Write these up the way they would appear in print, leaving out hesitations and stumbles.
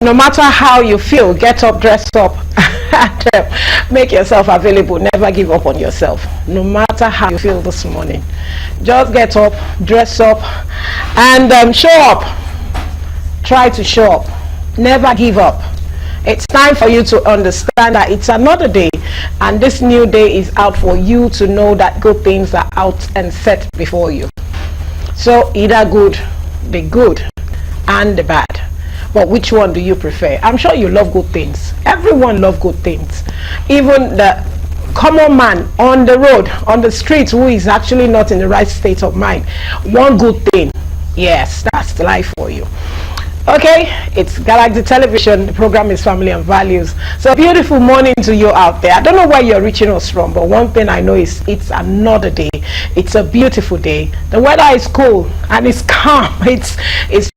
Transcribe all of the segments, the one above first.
no matter how you feel, get up, dress up, and make yourself available. Never give up on yourself. No matter how you feel this morning, just get up, dress up, and show up. Try to show up. Never give up. It's time for you to understand that it's another day, and this new day is out for you to know that good things are out and set before you. So either good, the good and the bad. But which one do you prefer? I'm sure you love good things. Everyone loves good things. Even the common man on the road, on the street, who is actually not in the right state of mind. One good thing. Yes, that's the life for you. Okay, it's Galaxy Television. The program is Family and Values. So beautiful morning to you out there. I don't know where you're reaching us from, but one thing I know is it's another day. It's a beautiful day. The weather is cool and it's calm. It's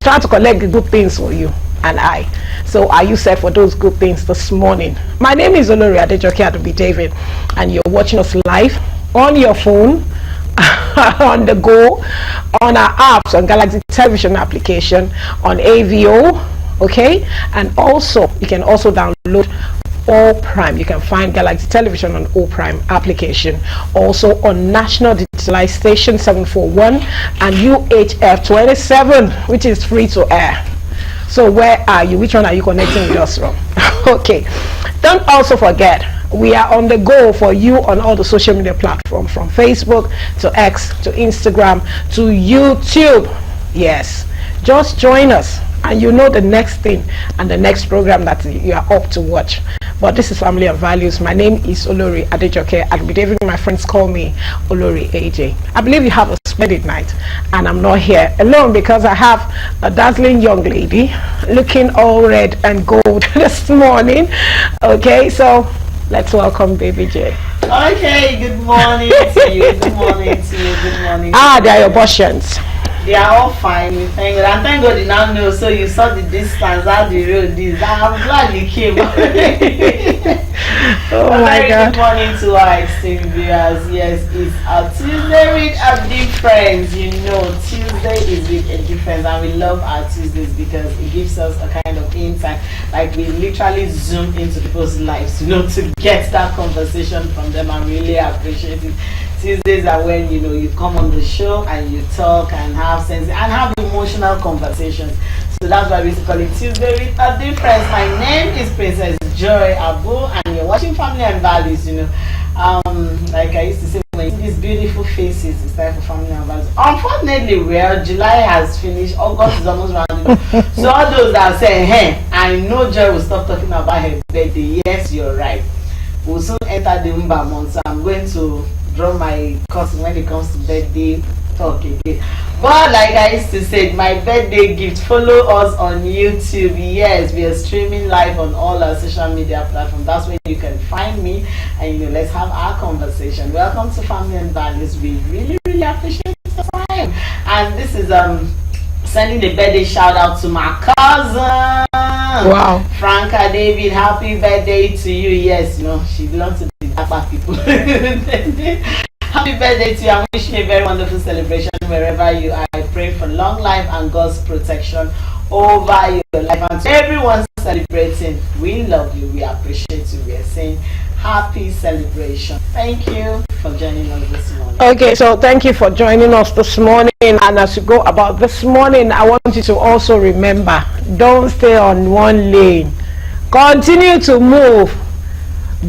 trying to collect the good things for you and I. So are you set for those good things this morning? My name is Olori Adejoke Adubi David, and you're watching us live on your phone, on the go, on our apps, on Galaxy Television application, on AVO, okay? And also you can also download All Prime. You can find Galaxy Television on All Prime application, also on National Digitalized Station 741 and UHF 27, which is free to air. So where are you? Which one are you connecting with us from? Okay, don't also forget, we are on the go for you on all the social media platforms, from Facebook to X to Instagram to YouTube. Yes, just join us and you know the next thing and the next program that you are up to watch. But this is Family and Values. My name is Olori Adejoke Adubi David. My friends call me Olori AJ. I believe you have a splendid night, and I'm not here alone because I have a dazzling young lady looking all red and gold this morning. Okay, so let's welcome Baby J. Okay, good morning to you. Good morning to you. Good morning. They are your portions. They are all fine. We thank God. And thank God you now know. So you saw the distance, how the road is. I'm glad you came. Oh my God. Good morning to our esteemed viewers. Yes, it's our Tuesday with a difference. You know, Tuesday is with a difference, and we love our Tuesdays because it gives us a kind of insight. Like we literally zoom into people's lives, you know, to get that conversation from them, and really appreciate it. Tuesdays are when, you know, you come on the show and you talk and have sense and have emotional conversations. So that's why we call it Tuesday with a difference. My name is Princess Joy Abu, and you're watching Family and Values. You know, like I used to say, when you see these beautiful faces, it's time for Family and Values. Unfortunately, well, July has finished, August is almost rounding up. So all those that say, hey, I know Joy will stop talking about her birthday. Yes, you're right. We'll soon enter the Umba month, so I'm going to draw my costume when it comes to birthday talk again. But like I used to say, my birthday gift, follow us on YouTube. Yes, we are streaming live on all our social media platforms. That's where you can find me, and you know, let's have our conversation. Welcome to Family and Values. We really appreciate the time. And this is sending a birthday shout out to my cousin. Wow. Franca David, happy birthday to you. Yes, you know, she belongs to the Dapper people. Happy birthday to you. I'm wishing you a very wonderful celebration wherever you are. I pray for long life and God's protection over your life. And to everyone celebrating, we love you, we appreciate you. We are saying happy celebration. Thank you for joining us this morning. Okay, so thank you for joining us this morning. And as you go about this morning, I want you to also remember, don't stay on one lane. Continue to move.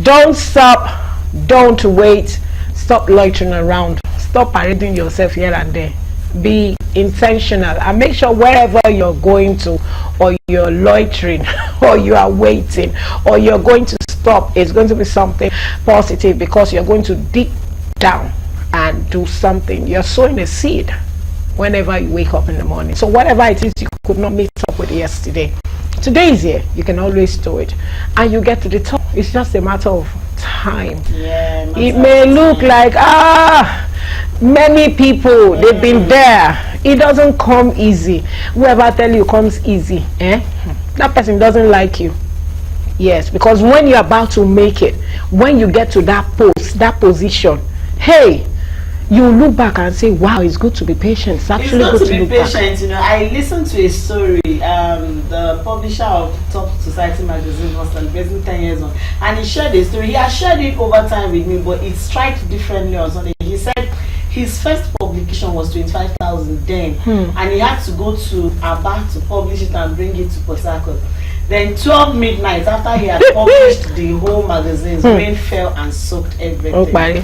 Don't stop. Don't wait. Stop loitering around. Stop parading yourself here and there. Be intentional and make sure wherever you're going to, or you're loitering, or you are waiting, or you're going to stop, it's going to be something positive, because you're going to dig down and do something. You're sowing a seed whenever you wake up in the morning. So whatever it is you could not meet up with yesterday, today is here. You can always do it, and you get to the top. It's just a matter of time. Yeah, it may look like many people, they've been there. It doesn't come easy. Whoever tell you comes easy, that person doesn't like you. Yes, because when you're about to make it, when you get to that post, that position, hey, you look back and say, wow, it's good to be patient. It's actually good to be look patient. Back. I listened to a story. The publisher of Top Society magazine was celebrating 10 years on, and he shared a story. He has shared it over time with me, but it strikes differently on Sunday. He said his first publication was 25,000 then, and he had to go to Aba to publish it and bring it to Port Harcourt. Then 12 midnight, after he had published the whole magazine, rain fell and soaked everything. Okay.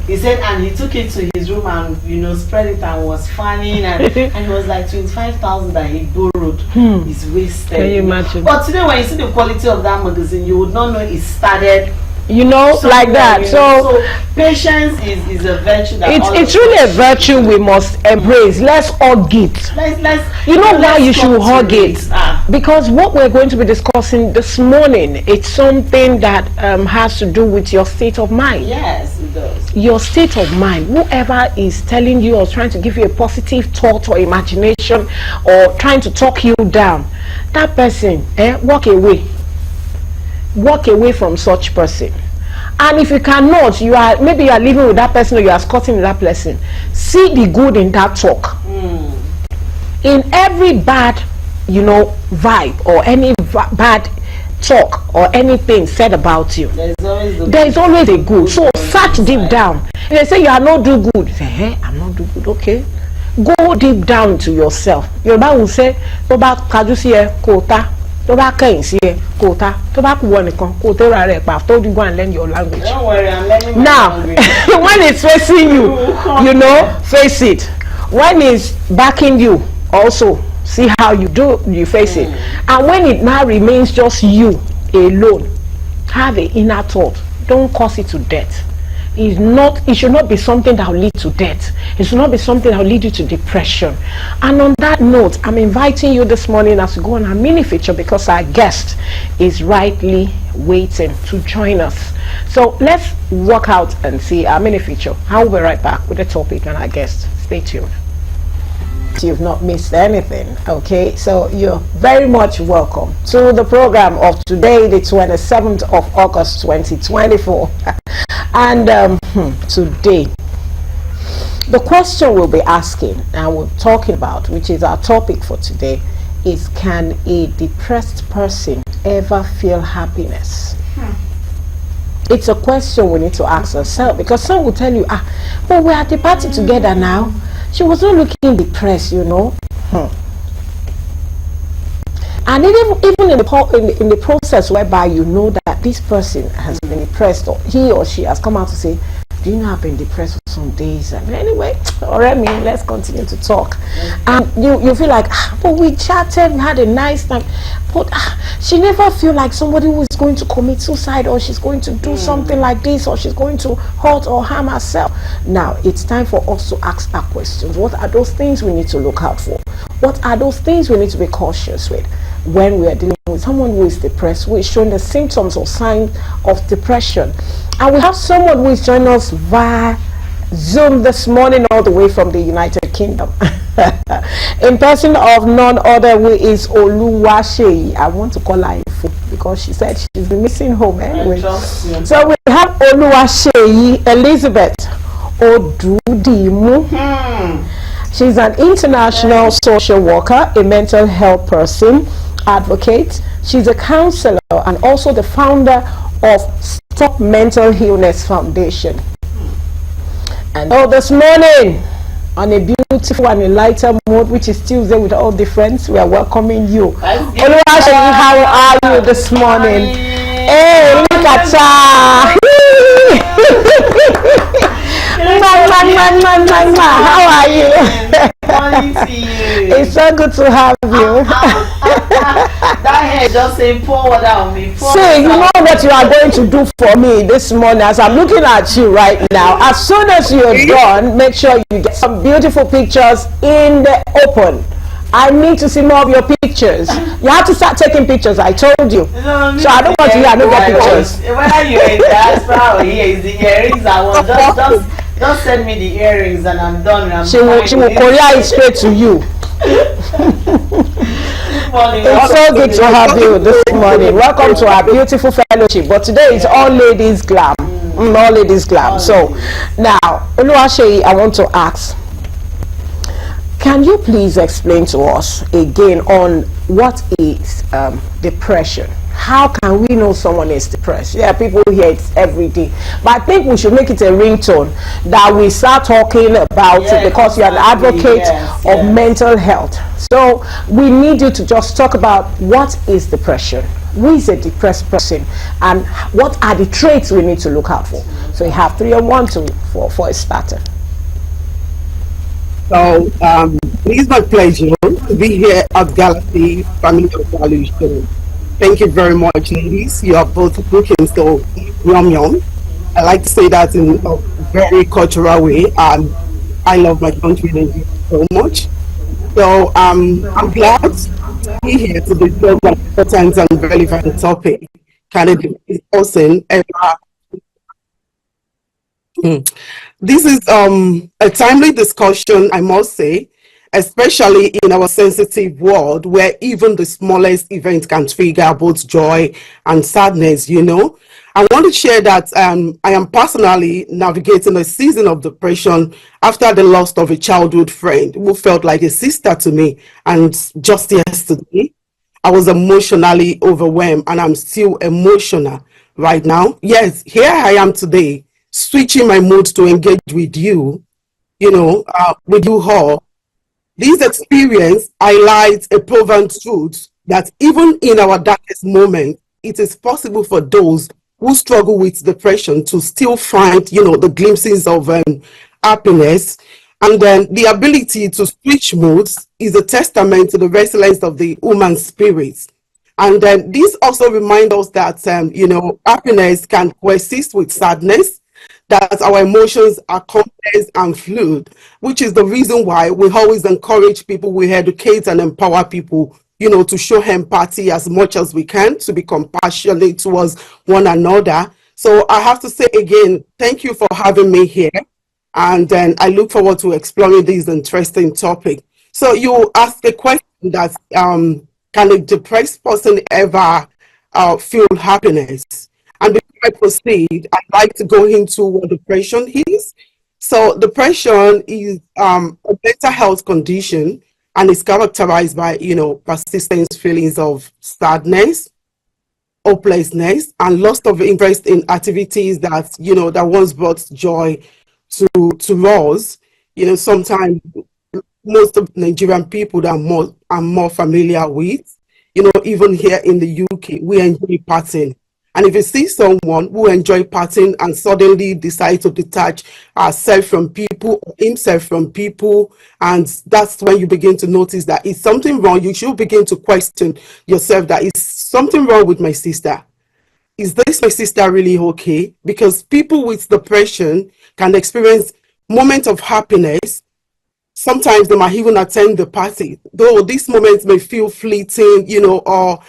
He said, and he took it to his room and spread it and was fanning and he was like 25,000 that he borrowed is wasted. Can you imagine? But today when you see the quality of that magazine, you would not know it started like that. So patience is a virtue that it's really a virtue we must embrace. Let's hug it. Let's why you should hug it? Because what we're going to be discussing this morning, it's something that has to do with your state of mind. Yes, it does. Your state of mind. Whoever is telling you or trying to give you a positive thought or imagination or trying to talk you down, that person, walk away. Walk away from such person. And if you cannot, maybe you are living with that person or you are squatting with that person, see the good in that talk. In every bad vibe or any bad talk or anything said about you, there is always a good. So search deep down. If they say you are not do good, say, hey, I'm not do good. Okay, go deep down to yourself. Your Bible will say, go back kajusi kota. To back kota, to back one kota I've told you go and learn your language. Don't worry, I'm learning my now language. when it's facing you, face it. When it's backing you, also see how you face it. And when it now remains just you alone, have an inner thought. Don't cause it to death. It should not be something that will lead to death. It should not be something that will lead you to depression. And on that note, I'm inviting you this morning as we go on our mini feature because our guest is rightly waiting to join us. So let's walk out and see our mini feature. I'll be right back with the topic and our guest. Stay tuned. You've not missed anything. Okay, so you're very much welcome to the program of today, the 27th of August 2024. And today the question we'll be asking and we're talking about, which is our topic for today, is can a depressed person ever feel happiness? It's a question we need to ask ourselves, because some will tell you, but we're at the party together now, she was not looking depressed, And even in the process whereby you know that this person has been depressed, or he or she has come out to say, do you know I've been depressed for some days? And anyway, alright, let's continue to talk. And you feel like, but we chatted, we had a nice time, but she never feel like somebody who is going to commit suicide, or she's going to do something like this, or she's going to hurt or harm herself. Now it's time for us to ask our questions. What are those things we need to look out for? What are those things we need to be cautious with when we are dealing with someone who is depressed, who is showing the symptoms or signs of depression? And we have someone who is joining us via Zoom this morning, all the way from the United Kingdom, in person of none other who is Oluwaseyi. I want to call her Ifo because she said she's been missing home anyway. So we have Oluwaseyi Elizabeth Odudimu. She's an international social worker, a mental health person, advocate. She's a counselor and also the founder of Stop Mental Illness Foundation. And this morning, on a beautiful and a lighter mood, which is Tuesday with all difference, we are welcoming you. Oluwaseyi, how are you this morning? Hey, look at her! How are you? It's so good to have you. That hair just say pour water on me. See, you know what you are going to do for me this morning as I'm looking at you right now. As soon as you're done, make sure you get some beautiful pictures in the open. I need to see more of your pictures. You have to start taking pictures, I told you. No, so I don't want to hear no get pictures. Whether you're in diaspora or here, is the earrings I want. Just send me the earrings and I'm done. She will courier it straight to you. It's so good to have you this morning. Welcome to our beautiful fellowship. But today is all ladies glam. All ladies glam. So now, Oluwaseyi, I want to ask, can you please explain to us again on what is depression? How can we know someone is depressed? Yeah, people hear it every day, but I think we should make it a ringtone that we start talking about it, because you're an advocate of mental health. So we need you to just talk about what is depression, who is a depressed person, and what are the traits we need to look out for. So you have 3 and 1 for a starter. So it is my pleasure to be here at Galaxy Family of Value Show. Thank you very much, ladies. You are both looking so yum. I like to say that in a very cultural way. I love my country so much. So I'm glad to be here to discuss an important and relevant topic. Can it person ever? This is a timely discussion, I must say, especially in our sensitive world where even the smallest event can trigger both joy and sadness, you know. I want to share that I am personally navigating a season of depression after the loss of a childhood friend who felt like a sister to me. And just yesterday, I was emotionally overwhelmed, and I'm still emotional right now. Yes, here I am today, switching my mood to engage with you, with you all. This experience highlights a proven truth that even in our darkest moments, it is possible for those who struggle with depression to still find, the glimpses of happiness. And then the ability to switch moods is a testament to the resilience of the human spirit. And then this also reminds us that, happiness can coexist with sadness, that our emotions are complex and fluid, which is the reason why we always encourage people, we educate and empower people, to show empathy as much as we can, to be compassionate towards one another. So I have to say again, thank you for having me here. And then I look forward to exploring this interesting topic. So you asked a question that, can a depressed person ever feel happiness? And before I proceed, I'd like to go into what depression is. So depression is a mental health condition, and is characterized by, persistent feelings of sadness, hopelessness, and loss of interest in activities that, that once brought joy to us. Sometimes most of Nigerian people that I'm more familiar with, even here in the UK, we enjoy partying. And if you see someone who enjoy partying and suddenly decide to detach ourselves from people, or himself from people, and that's when you begin to notice that is something wrong. You should begin to question yourself, that is something wrong with my sister. Is this my sister really okay? Because people with depression can experience moments of happiness. Sometimes they might even attend the party, though these moments may feel fleeting, or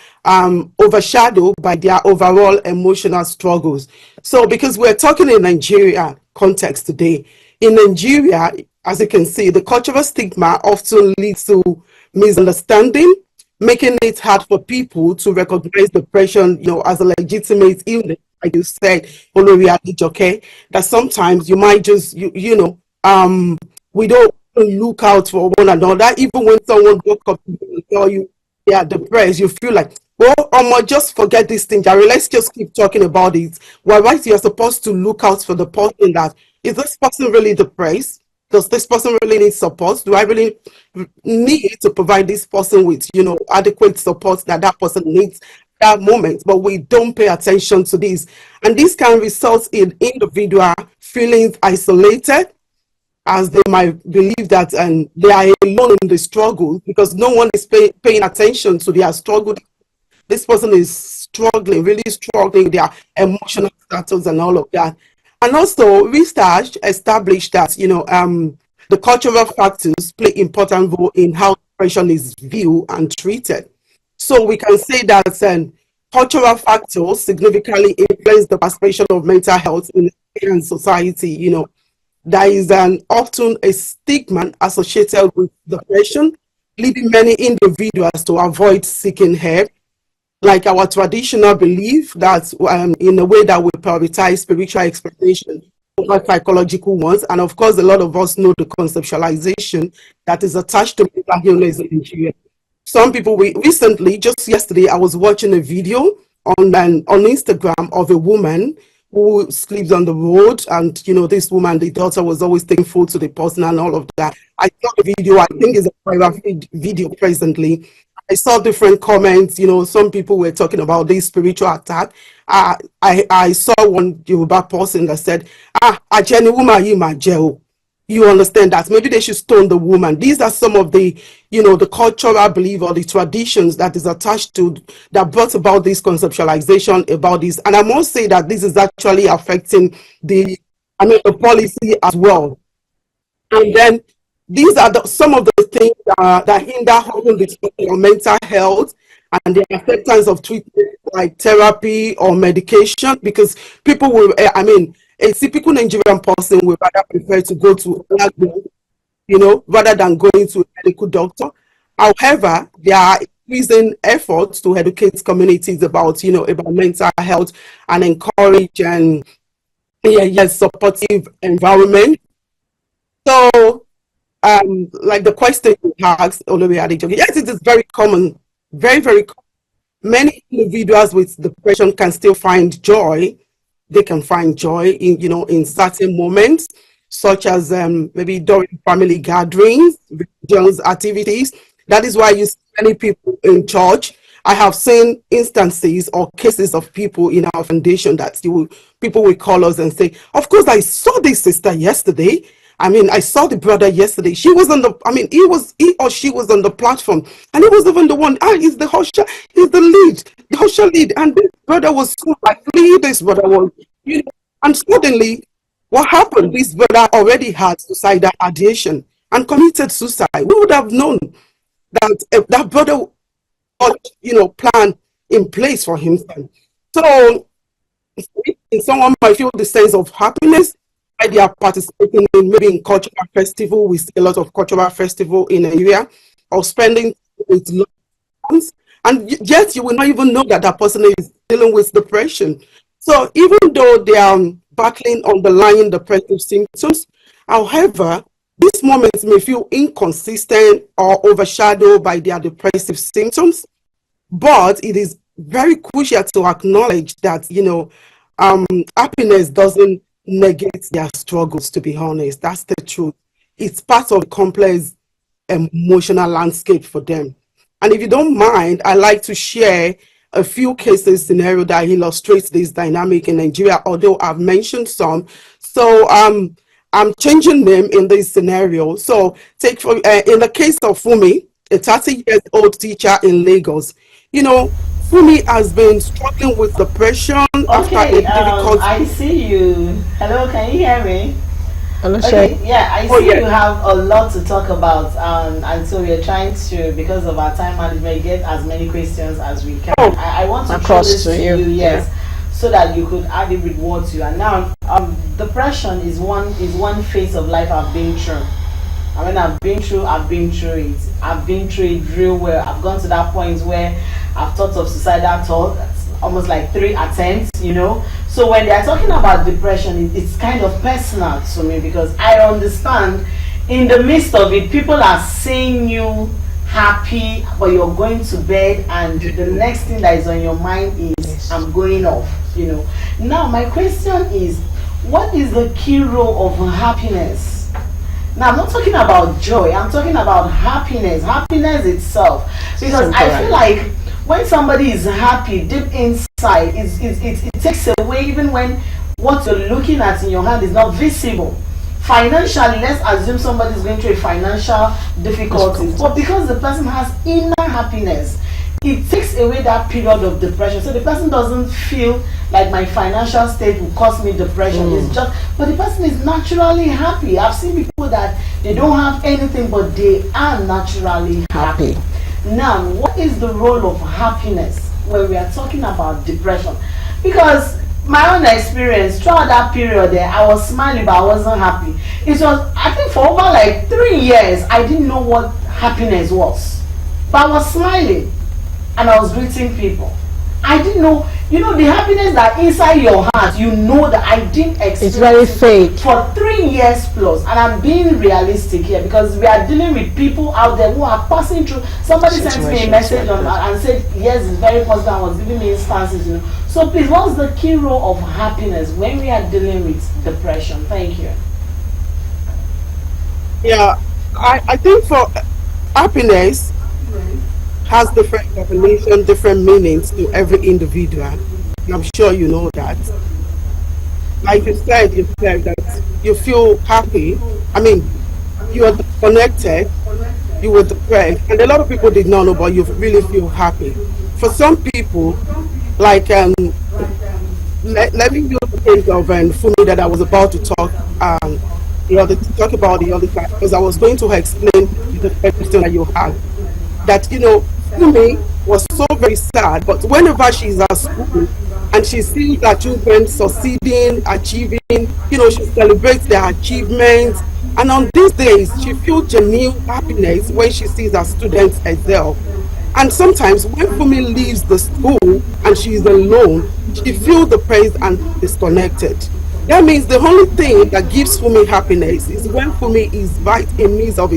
overshadowed by their overall emotional struggles. So because we're talking in Nigeria context today, in Nigeria, as you can see, the cultural stigma often leads to misunderstanding, making it hard for people to recognize depression, as a legitimate illness. Like you said, Olori Adejoke, that sometimes you might just, we don't look out for one another. Even when someone woke up and tell you they are depressed, you feel like, well, just forget this thing, Jerry. Let's just keep talking about it. Well, right, you're supposed to look out for the person that, is this person really depressed? Does this person really need support? Do I really need to provide this person with, adequate support that person needs at that moment? But we don't pay attention to this. And this can result in individual feeling isolated, as they might believe that they are alone in the struggle because no one is paying attention to their struggle. This person is struggling, really struggling, their emotional status and all of that. And also, research established that, the cultural factors play important role in how depression is viewed and treated. So we can say that cultural factors significantly influence the perception of mental health in society. There is often a stigma associated with depression, leading many individuals to avoid seeking help. like our traditional belief that in a way that we prioritize spiritual expectation over psychological ones. And of course, a lot of us know the conceptualization that is attached to mental illness in Nigeria. Some people, we recently, just yesterday, I was watching a video on Instagram of a woman who sleeps on the road, and this woman, the daughter, was always taking food to the person and all of that. I saw the video. I think it's a private video presently. I saw different comments. Some people were talking about this spiritual attack. I saw one Yoruba person that said, "Ajeni woman yi ma je o." You understand that maybe they should stone the woman. These are some of the, the cultural belief or the traditions that is attached to, that brought about this conceptualization about this. And I must say that this is actually affecting the policy as well. And then these are some of the things that hinder having the mental health and the acceptance of treatment like therapy or medication, because people will, a typical Nigerian person would rather prefer to go to rather than going to a medical doctor. However, there are increasing efforts to educate communities about, about mental health and encourage and supportive environment. So, like the question you asked, yes, it is very common, very, very common. Many individuals with depression can still find joy. They can find joy in, in certain moments, such as maybe during family gatherings, religious activities. That is why you see many people in church. I have seen instances or cases of people in our foundation that people will call us and say, "Of course, I saw this sister yesterday. I saw the brother yesterday. She was on the, he or she was on the platform, and he was even the one. He's the hosher, he's the lead, the hosher lead. And this brother was so likely, this brother was, and suddenly, what happened? This brother already had suicidal ideation and committed suicide. We would have known that that brother got, plan in place for himself. So, someone might feel the sense of happiness. They are participating in maybe in cultural festival. We see a lot of cultural festival in Nigeria, or spending with loved ones, and yet you will not even know that that person is dealing with depression. So even though they are battling underlying depressive symptoms, however, these moments may feel inconsistent or overshadowed by their depressive symptoms. But it is very crucial to acknowledge that happiness doesn't negate their struggles. To be honest, that's the truth. It's part of the complex emotional landscape for them. And if you don't mind, I like to share a few cases scenario that illustrates this dynamic in Nigeria, although I've mentioned some. So I'm changing them in this scenario. So take for in the case of Fumi, a 30-year-old teacher in Lagos. Fumi has been struggling with depression after a difficult. I see you. Hello, can you hear me? Hello, okay, yeah, I see you have a lot to talk about, and so we're trying to, because of our time management, get as many questions as we can. I want to throw this to you, yes, so that you could add it with what you are now. Depression is one phase of life I've been through. I've been through it. I've been through it real well. I've gone to that point where I've thought of suicidal thoughts, almost like 3 attempts, So when they're talking about depression, it's kind of personal to me, because I understand in the midst of it, people are seeing you happy, but you're going to bed and the next thing that is on your mind is, I'm going off, Now, my question is, what is the key role of happiness? Now, I'm not talking about joy, I'm talking about happiness itself. Because I feel like when somebody is happy deep inside, it takes away even when what you're looking at in your hand is not visible. Financially, let's assume somebody is going through a financial difficulties, but because the person has inner happiness, it takes away that period of depression. So the person doesn't feel like my financial state will cause me depression. It's just, but the person is naturally happy. I've seen people that they don't have anything, but they are naturally happy. Now, what is the role of happiness when we are talking about depression? Because my own experience throughout that period there, I was smiling, but I wasn't happy. It was, I think, for over like 3 years, I didn't know what happiness was, but I was smiling and I was greeting people. I didn't know, you know, the happiness that inside your heart, you know that I didn't experience. It's very fake. For 3 years plus, and I'm being realistic here because we are dealing with people out there who are passing through. Somebody sent me a message on and said, yes, it's very positive, and was giving me instances, you know. So please, what's the key role of happiness when we are dealing with depression? Thank you. Yeah, I think for happiness has different definition, different meanings to every individual. And I'm sure you know that. Like you said that you feel happy. I mean, you are connected, you were depressed, and a lot of people did not know, but you really feel happy. For some people, like let me use the case of Fumi that I was about to talk about the other time, because I was going to explain the question that you had. That, you know, Fumi was so very sad, but whenever she's at school and she sees her children succeeding, achieving, you know, she celebrates their achievements, and on these days she feels genuine happiness when she sees her students excel. And sometimes when Fumi leaves the school and she is alone, she feels depressed and disconnected. That means the only thing that gives Fumi happiness is when Fumi is right in midst of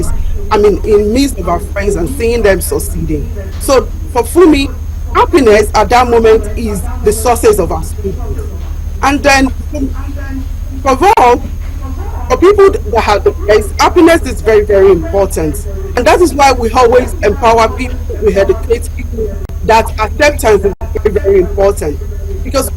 her friends and seeing them succeeding. So for Fumi, happiness at that moment is the sources of our spirit. And then for people that have depressed, happiness is very, very important. And that is why we always empower people, we educate people that acceptance is very, very important. Because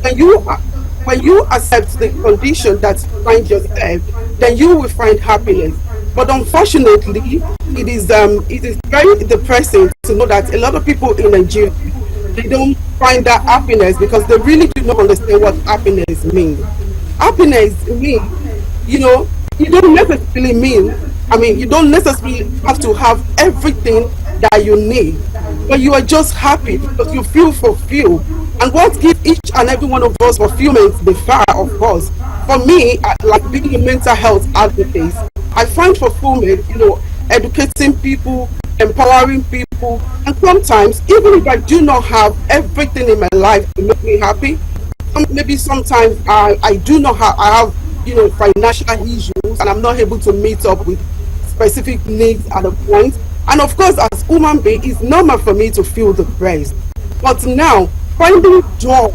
when you accept the condition that you find yourself, then you will find happiness. But unfortunately, it is very depressing to know that a lot of people in Nigeria, they don't find that happiness because they really do not understand what happiness means. Happiness means, you know, you don't necessarily you don't necessarily have to have everything that you need, but you are just happy because you feel fulfilled. And what gives each and every one of us fulfillment differ, of course. For me, like being a mental health advocate, I find fulfillment, you know, educating people, empowering people, and sometimes, even if I do not have everything in my life to make me happy, maybe sometimes I have, you know, financial issues and I'm not able to meet up with specific needs at a point. And of course, as human being, it's normal for me to feel depressed. But now, finding joy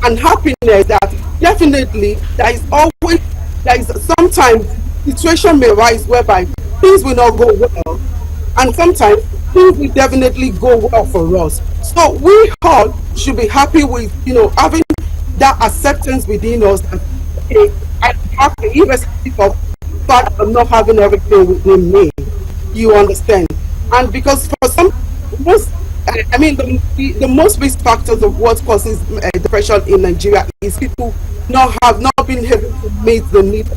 and happiness, that definitely there is sometimes situation may arise whereby things will not go well, and sometimes things will definitely go well for us. So we all should be happy with, you know, having that acceptance within us that, okay, I'm happy irrespective of the fact of not having everything within me. You understand? And because for some, the most risk factors of what causes depression in Nigeria is people not being able to meet the needs,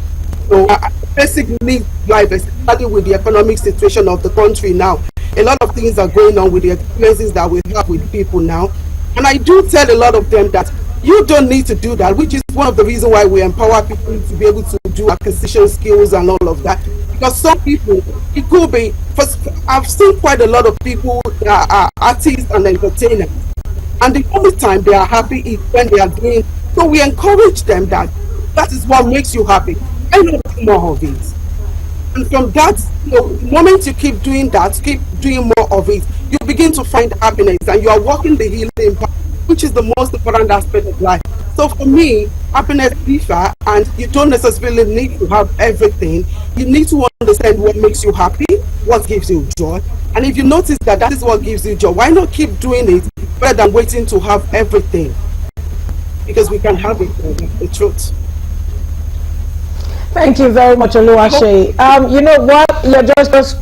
basic needs life, especially with the economic situation of the country now. A lot of things are going on with the experiences that we have with people now. And I do tell a lot of them that you don't need to do that, which is one of the reasons why we empower people to be able to do acquisition skills and all of that. Because some people, it could be, I've seen quite a lot of people that are artists and entertainers, and the only time they are happy is when they are doing. So we encourage them that is what makes you happy. I know more of it. And from that, you know, the moment you keep doing that, keep doing more of it, you begin to find happiness and you are walking the healing path, which is the most important aspect of life. So for me, happiness differ, and you don't necessarily need to have everything. You need to understand what makes you happy, what gives you joy. And if you notice that is what gives you joy, why not keep doing it rather than waiting to have everything? Because we can have it, the truth. Thank you very much, Oluwase. You know what? You're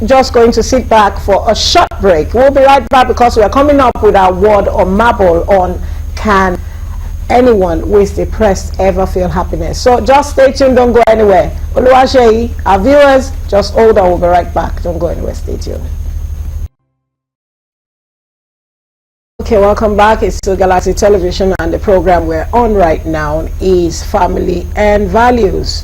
just going to sit back for a short break. We'll be right back because we are coming up with our word or marble on can anyone who is depressed ever feel happiness. So just stay tuned, don't go anywhere. Oluwase, our viewers, just hold on, we'll be right back. Don't go anywhere, stay tuned. Okay, welcome back. It's still Galaxy Television, and the program we're on right now is Family and Values.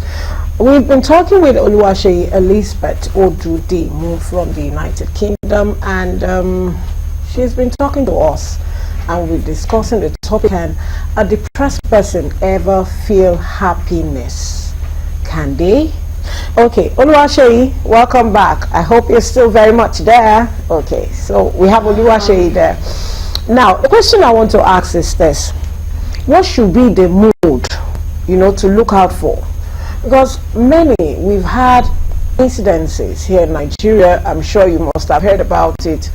We've been talking with Oluwase Elizabeth Odudimu from the United Kingdom, and she's been talking to us and we're discussing the topic: can a depressed person ever feel happiness? Can they? Okay, Oluwaseyi, welcome back. I hope you're still very much there. Okay, so we have Oluwaseyi there. Now, the question I want to ask is this: what should be the mood, to look out for? Because we've had incidences here in Nigeria. I'm sure you must have heard about it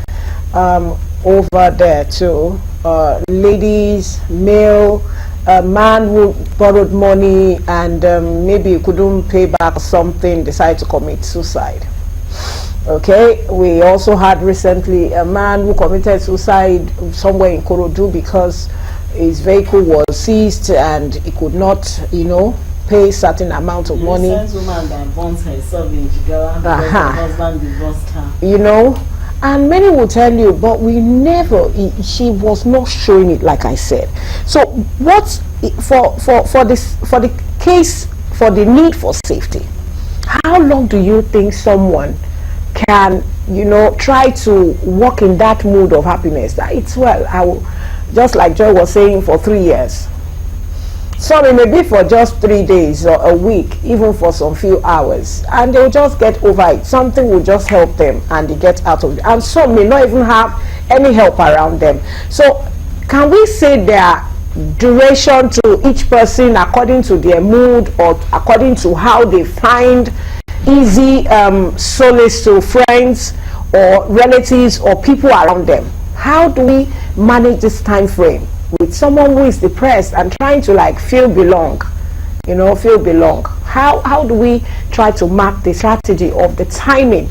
over there too. Ladies, male, a man who borrowed money and maybe he couldn't pay back something, decided to commit suicide. Okay, we also had recently a man who committed suicide somewhere in Korodu because his vehicle was seized and he could not, pay certain amount of money. The woman that burns herself in Jigawa because her husband divorced her. And many will tell you, but we never, she was not showing it, like I said. So what's for the case, for the need for safety, how long do you think someone can, try to walk in that mood of happiness? That it's, well, I will, just like Joy was saying, for 3 years. Some it may be for just 3 days or a week, even for some few hours, and they'll just get over it. Something will just help them and they get out of it. And some may not even have any help around them. So can we say their duration to each person according to their mood or according to how they find easy solace to friends or relatives or people around them? How do we manage this time frame with someone who is depressed and trying to feel belong? How do we try to map the strategy of the timing?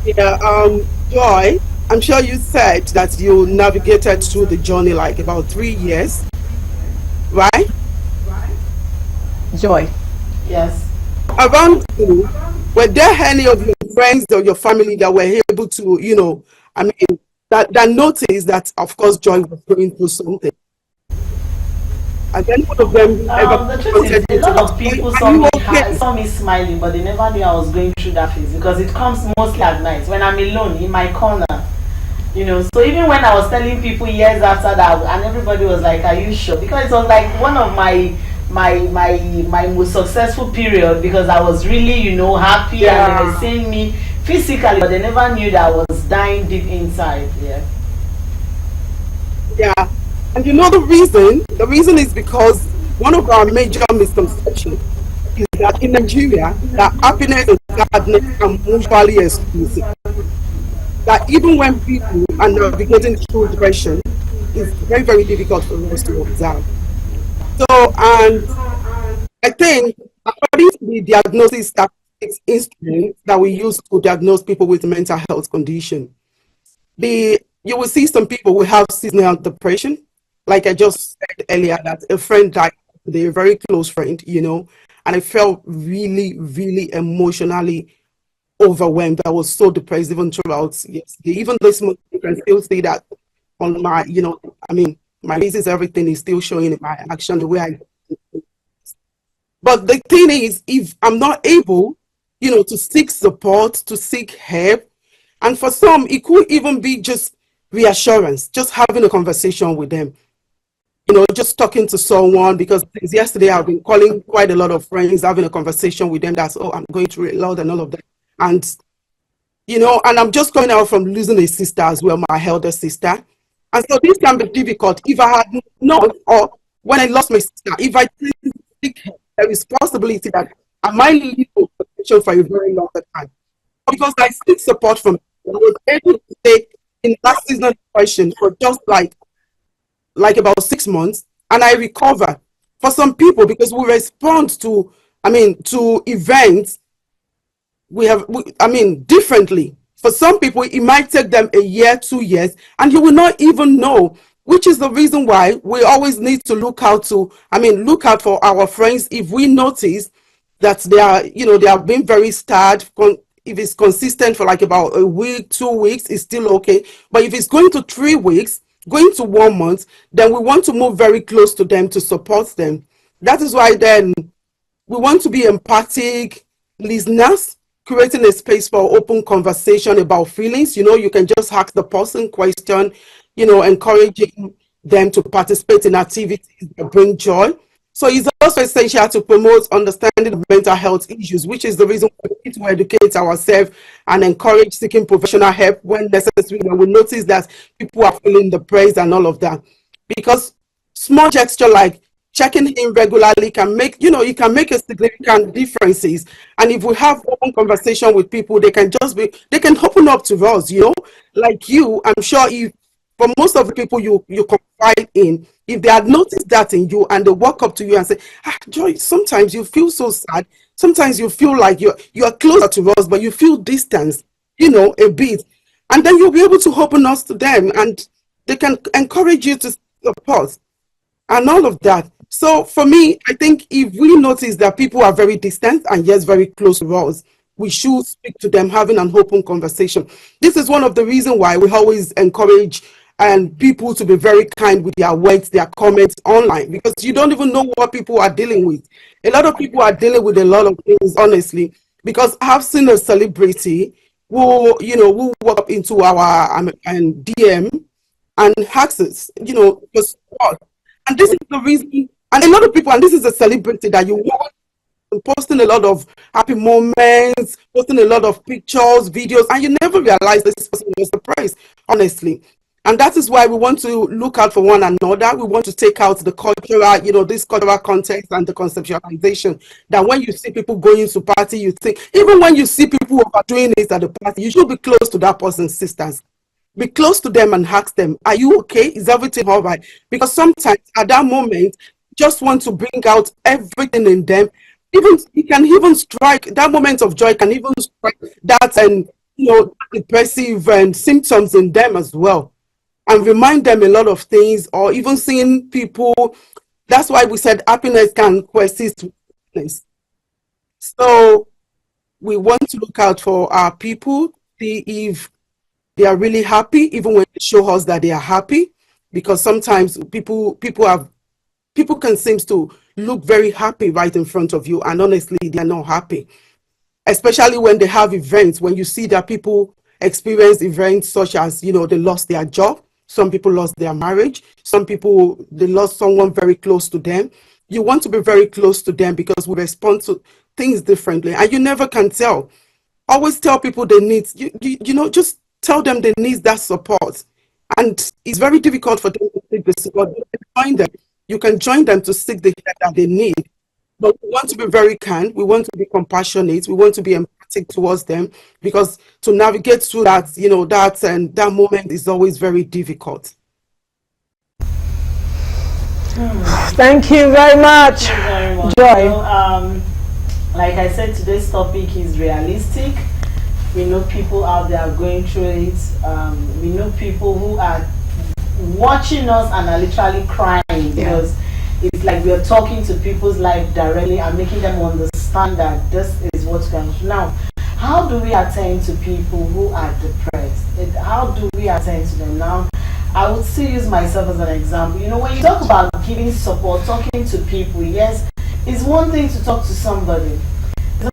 Joy, I'm sure you said that you navigated through the journey about 3 years, right? Joy. Yes. Around you, were there any of your friends or your family that were able to, that noticed that, of course, Joy was going through something? And then one of them the truth is, a lot of people saw me smiling, but they never knew I was going through that phase because it comes mostly at night when I'm alone in my corner. So even when I was telling people years after that, and everybody was like, "Are you sure?" Because it was like one of my most successful period because I was really, happy and they were seeing me physically, but they never knew that I was dying deep inside. Yeah. And the reason is because one of our major misconceptions is that in Nigeria, that happiness and sadness are mutually exclusive. That even when people are navigating through depression, it's very, very difficult for us to observe. So, and I think according to the diagnosis statistics instrument that we use to diagnose people with mental health condition, you will see some people who have seasonal depression. Like I just said earlier, that a friend died today, a very close friend, and I felt really, really emotionally overwhelmed. I was so depressed even throughout yesterday. Even this month, you can still see that on my, my faces, everything is still showing in my action, the way I. But the thing is, if I'm not able, to seek support, to seek help, and for some, it could even be just reassurance, just having a conversation with them. Just talking to someone, because since yesterday I've been calling quite a lot of friends, having a conversation with them. That's, I'm going through a lot and all of that. And, and I'm just coming out from losing a sister as well, my elder sister. And so this can be difficult. If I had not, or when I lost my sister, if I didn't seek help, there is possibility that I might leave protection for a very long time. Because I seek support from, I was able to stay in that seasonal depression for just like about 6 months, and I recover. For some people, because we respond to events, differently. For some people, it might take them a year, 2 years, and you will not even know, which is the reason why we always need to look out for our friends. If we notice that they are being very sad, if it's consistent for about a week, 2 weeks, it's still okay. But if it's going to 3 weeks, going to 1 month, then we want to move very close to them to support them. That is why then we want to be empathic listeners, creating a space for open conversation about feelings. You can just ask the person question, encouraging them to participate in activities that bring joy. So it's also essential to promote understanding of mental health issues, which is the reason why we need to educate ourselves and encourage seeking professional help when necessary, when we notice that people are feeling depressed and all of that. Because small gesture like checking in regularly can make, it can make a significant differences. And if we have open conversation with people, they can open up to us, like you. I'm sure if for most of the people you confide in, if they had noticed that in you and they walk up to you and say, Joy, sometimes you feel so sad, sometimes you feel like you're closer to us, but you feel distance, a bit. And then you'll be able to open us to them and they can encourage you to support and all of that. So for me, I think if we notice that people are very distant and yes, very close to us, we should speak to them, having an open conversation. This is one of the reasons why we always encourage people to be very kind with their words, their comments online, because you don't even know what people are dealing with. A lot of people are dealing with a lot of things, honestly, because I've seen a celebrity who walk up into our DM and asks us, for support. And this is the reason, and a lot of people, and this is a celebrity that you want, posting a lot of happy moments, posting a lot of pictures, videos, and you never realize this person was surprised, honestly. And that is why we want to look out for one another. We want to take out the cultural, this cultural context and the conceptualization that when you see people going to party, you think, even when you see people who are doing it at the party, you should be close to that person's sisters. Be close to them and ask them, are you okay? Is everything all right? Because sometimes at that moment, you just want to bring out everything in them. It can even strike, that moment of joy can even strike that and depressive and symptoms in them as well, and remind them a lot of things, or even seeing people. That's why we said happiness can coexist with happiness. So we want to look out for our people, see if they are really happy, even when they show us that they are happy, because sometimes people can seem to look very happy right in front of you, and honestly, they are not happy. Especially when they have events, when you see that people experience events such as, they lost their job, some people lost their marriage, some people, they lost someone very close to them. You want to be very close to them because we respond to things differently, and you never can tell. Always tell people they need, just tell them they need that support. And it's very difficult for them to seek the support. You can join them to seek the help that they need. But we want to be very kind. We want to be compassionate. We want to be empathic towards them, because to navigate through that, that moment is always very difficult. Thank you very much, Joy. Like I said, today's topic is realistic. We know people out there are going through it. We know people who are watching us and are literally crying because it's like we are talking to people's life directly and making them understand that this is what's going on. Now, how do we attend to people who are depressed? How do we attend to them? Now, I would still use myself as an example. When you talk about giving support, talking to people, yes, it's one thing to talk to somebody.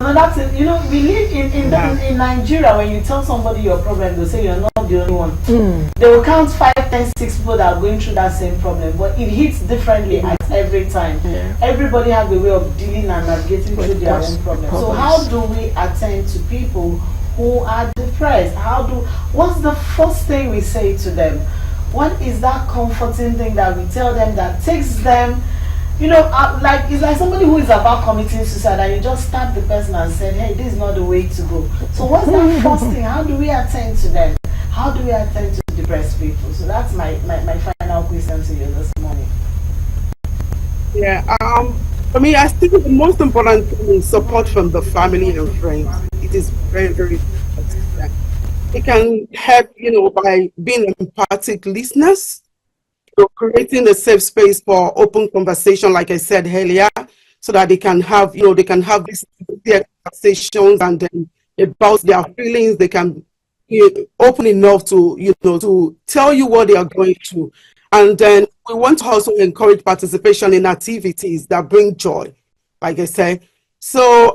Another thing, we live in Nigeria. When you tell somebody your problem, they'll say you're not the only one. They will count 5, 10, 6 people that are going through that same problem, but it hits differently at every time. Everybody has a way of dealing and navigating through their own problem. So how do we attend to people who are depressed? What's the first thing we say to them? What is that comforting thing that we tell them that takes them, it's like somebody who is about committing suicide and you just stab the person and said, hey, this is not the way to go. So what's that first thing? How do we attend to them? How do we attend to depressed people? So that's my final question to you this morning. For me, I think the most important thing is support from the family and friends. It is very, very important. It can help, by being empathic listeners, creating a safe space for open conversation, like I said earlier, so that they can have, these conversations and then about their feelings. They can be open enough to, to tell you what they are going through. And then we want to also encourage participation in activities that bring joy, like I said. So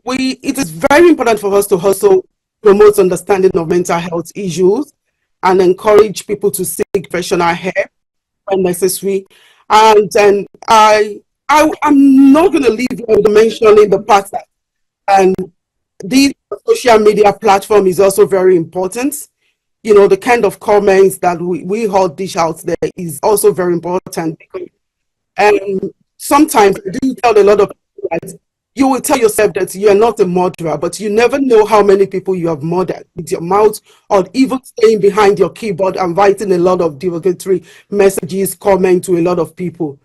it is very important for us to also promote understanding of mental health issues and encourage people to seek professional help when necessary. And then I'm not going to leave you mentioning the part that and the social media platform is also very important. You know, the kind of comments that we all dish out there is also very important. And sometimes I do tell a lot of people that you will tell yourself that you are not a murderer, but you never know how many people you have murdered with your mouth, or even staying behind your keyboard and writing a lot of derogatory messages, comment to a lot of people.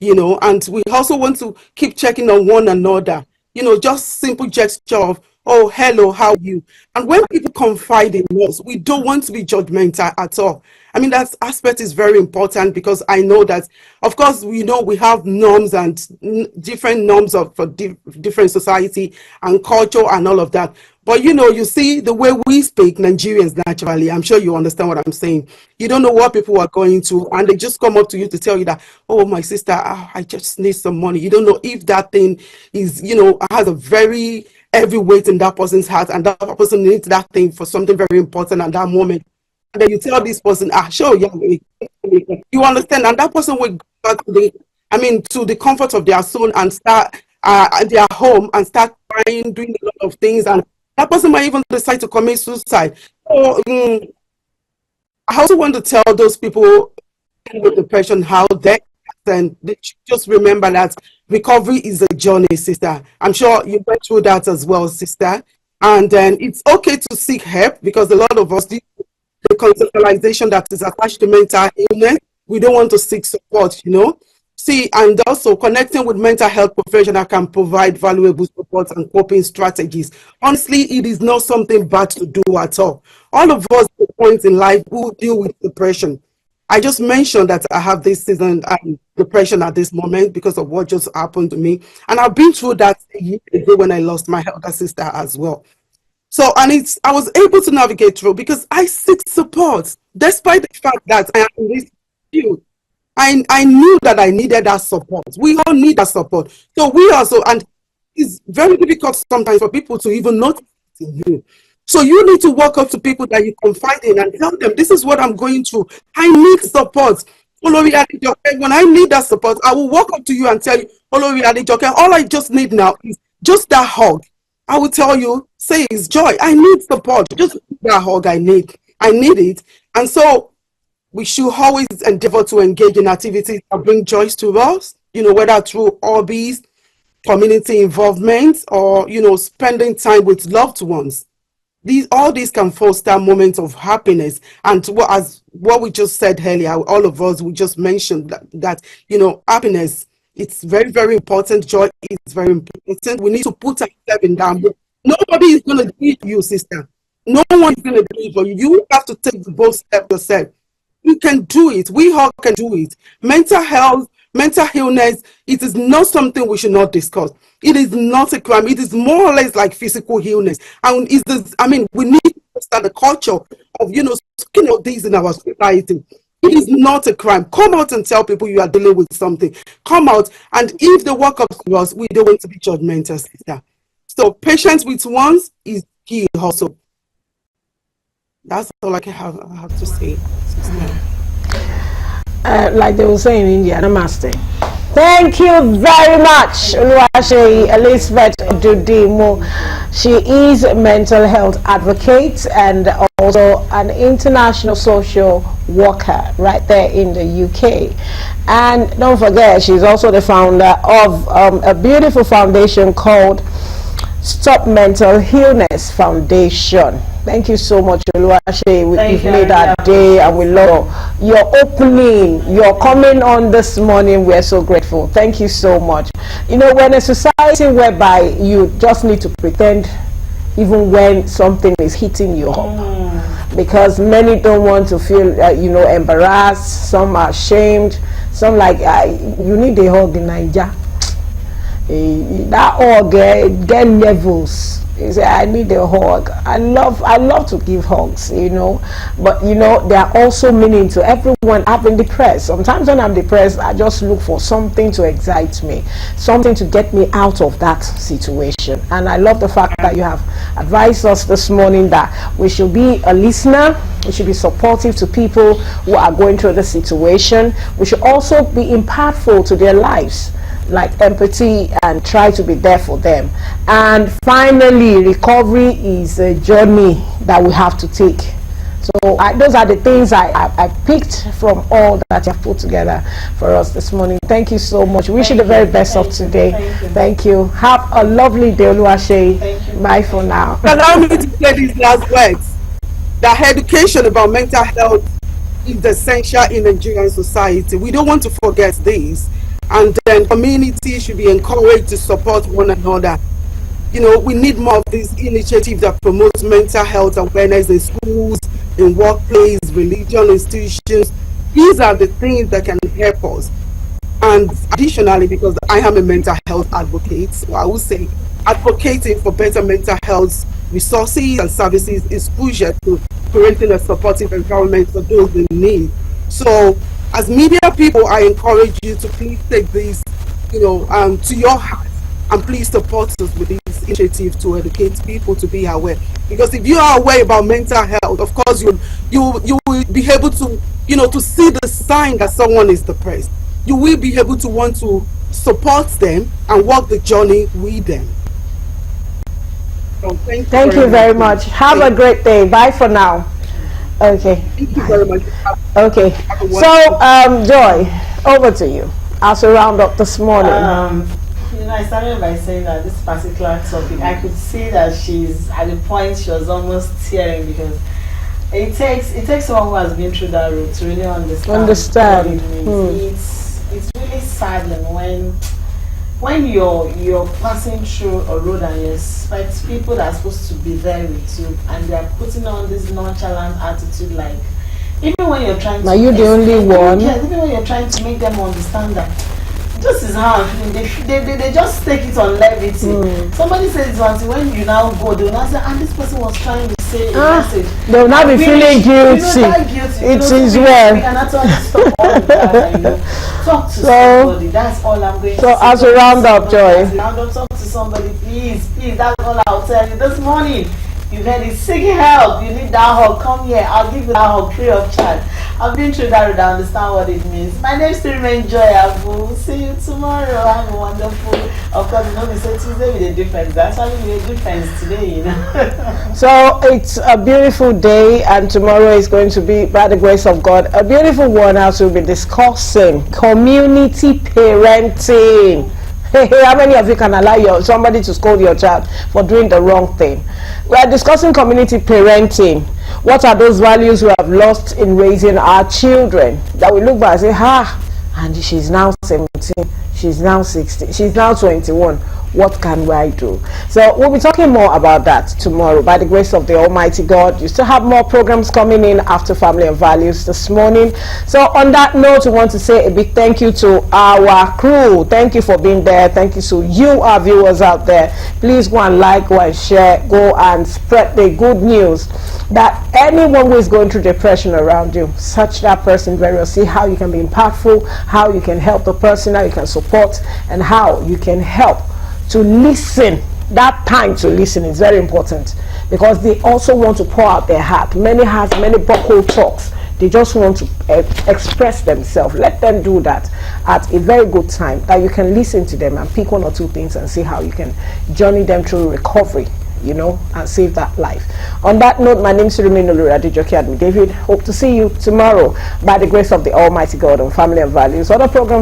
You know, and we also want to keep checking on one another. You know, just simple gesture of, oh, hello, how are you? And when people confide in us, we don't want to be judgmental at all. I mean, that aspect is very important, because I know that, of course, we know we have norms and different norms for different society and culture and all of that. But, you know, you see the way we speak, Nigerians naturally, I'm sure you understand what I'm saying. You don't know what people are going to, and they just come up to you to tell you that, oh, my sister, I just need some money. You don't know if that thing is, you know, has a very heavy weight in that person's heart, and that person needs that thing for something very important at that moment. And then you tell this person, sure, yeah, you understand, and that person will go back to the comfort of their soul and start at their home and start crying, doing a lot of things, and that person might even decide to commit suicide. So I also want to tell those people with depression how they just remember that recovery is a journey, sister. I'm sure you went through that as well, sister. And then it's okay to seek help, because a lot of us do the conceptualization that is attached to mental illness. We don't want to seek support, you know. See, and also connecting with mental health professionals can provide valuable support and coping strategies. Honestly, it is not something bad to do at all. All of us at points in life who deal with depression. I just mentioned that I have this season depression at this moment because of what just happened to me. And I've been through that a year ago when I lost my elder sister as well. So, and I was able to navigate through because I seek support, despite the fact that I am in this field. I knew that I needed that support. We all need that support. So we also, and it's very difficult sometimes for people to even notice in you. So you need to walk up to people that you confide in and tell them, this is what I'm going through. I need support. Olori Adejoke, when I need that support, I will walk up to you and tell you, Olori Adejoke, all I just need now is just that hug. I will tell you, say it's Joy. I need support. Just that hug I need. I need it. And so we should always endeavor to engage in activities that bring joy to us, you know, whether through hobbies, community involvement, or, you know, spending time with loved ones. All these can foster moments of happiness. And as what we just said earlier, all of us, we just mentioned that you know, happiness, it's very, very important. Joy is very important. We need to put ourselves in that mood. Nobody is going to do it for you, sister. No one is going to do it for you. You have to take the bold step yourself. You can do it. We all can do it. Mental health, mental illness, it is not something we should not discuss. It is not a crime. It is more or less like physical illness. And we need to start the culture of, you know, speaking of these in our society. It is not a crime. Come out and tell people you are dealing with something. Come out, and if they walk up to us, we don't want to be judgmental, sister. So patience with ones is key also. That's all I have to say. Like they will say in India, namaste. Thank you very much, Oluwase Elizabeth Odudimo. She is a mental health advocate and also an international social worker right there in the UK. And don't forget, she's also the founder of a beautiful foundation called Stop Mental Illness Foundation. Thank you so much, Oluwase. You've made our day, and we love your opening, your coming on this morning. We're so grateful. Thank you so much. You know, when a society whereby you just need to pretend even when something is hitting you up, because many don't want to feel, you know, embarrassed. Some are ashamed. Some like, you need a hug in Nigeria. That hug get levels. You say, I need a hug. I love to give hugs, but there are also meaning to everyone. I've been depressed. Sometimes when I'm depressed, I just look for something to excite me, something to get me out of that situation. And I love the fact that you have advised us this morning that we should be a listener, we should be supportive to people who are going through the situation. We should also be impactful to their lives, like empathy, and try to be there for them. And finally, recovery is a journey that we have to take. So those are the things I picked from all that you have put together for us this morning. Thank you so much. Wish you the very best of today. Thank you. Have a lovely day, Oluwase. Bye for now. Allow me to say these last words. That education about mental health is essential in Nigerian society. We don't want to forget this. And then community should be encouraged to support one another. We need more of these initiatives that promote mental health awareness in schools, in workplace, religion institutions. These are the things that can help us. And additionally, because I am a mental health advocate, so I would say advocating for better mental health resources and services is crucial to creating a supportive environment for those in need. So, as media people, I encourage you to please take this, to your heart, and please support us with this initiative to educate people to be aware. Because if you are aware about mental health, of course you will be able to, to see the sign that someone is depressed. You will be able to want to support them and walk the journey with them. So thank you very much. Have a great day. Bye for now. Okay. Thank you very much. Okay. So, Joy, over to you. As we round up this morning. I started by saying that this particular topic, I could see that she's at the point she was almost tearing, because it takes someone who has been through that road to really understand. What it means. It's really saddening when you're passing through a road and you expect people that are supposed to be there with you, and they are putting on this nonchalant attitude, like even when you're trying to. Are you the only one? Yes, even when you're trying to make them understand that this is how I'm feeling, they just take it on levity. Somebody says it once, when you now go, they will now say, this person was trying to say a message. They will not be feeling guilty. It is well. We can actually stop all of that, talk to somebody. That's all I'm going to say. So as a round up, Joy. Talk to somebody, please. That's all I'll tell you this morning. You need seeking help. You need that hug. Come here. I'll give you that hug free of charge. I've been through that road. I understand what it means. My name still remains Joy Abu. See you tomorrow. Have a wonderful. Of course, we say Tuesday with a difference. That's why we made a difference today, So it's a beautiful day, and tomorrow is going to be, by the grace of God, a beautiful one, as we'll be discussing community parenting. How many of you can allow somebody to scold your child for doing the wrong thing? We are discussing community parenting. What are those values we have lost in raising our children? That we look back and say, and she's now 17, she's now 16, she's now 21. What can I do? So we'll be talking more about that tomorrow, by the grace of the Almighty God. You still have more programs coming in after Family and Values this morning. So on that note, we want to say a big thank you to our crew. Thank you for being there. Thank you to you, our viewers out there. Please go and like, go and share, go and spread the good news that anyone who is going through depression around you, search that person very well. See how you can be impactful, how you can help the person, how you can support, and how you can help to listen. That time to listen is very important, because they also want to pour out their heart. Many hearts, many buckle talks. They just want to express themselves. Let them do that at a very good time, that you can listen to them and pick one or two things and see how you can journey them through recovery, and save that life. On that note, my name is Surumi Adejoke Admi David. Hope to see you tomorrow, by the grace of the Almighty God, on Family and Values. Other programs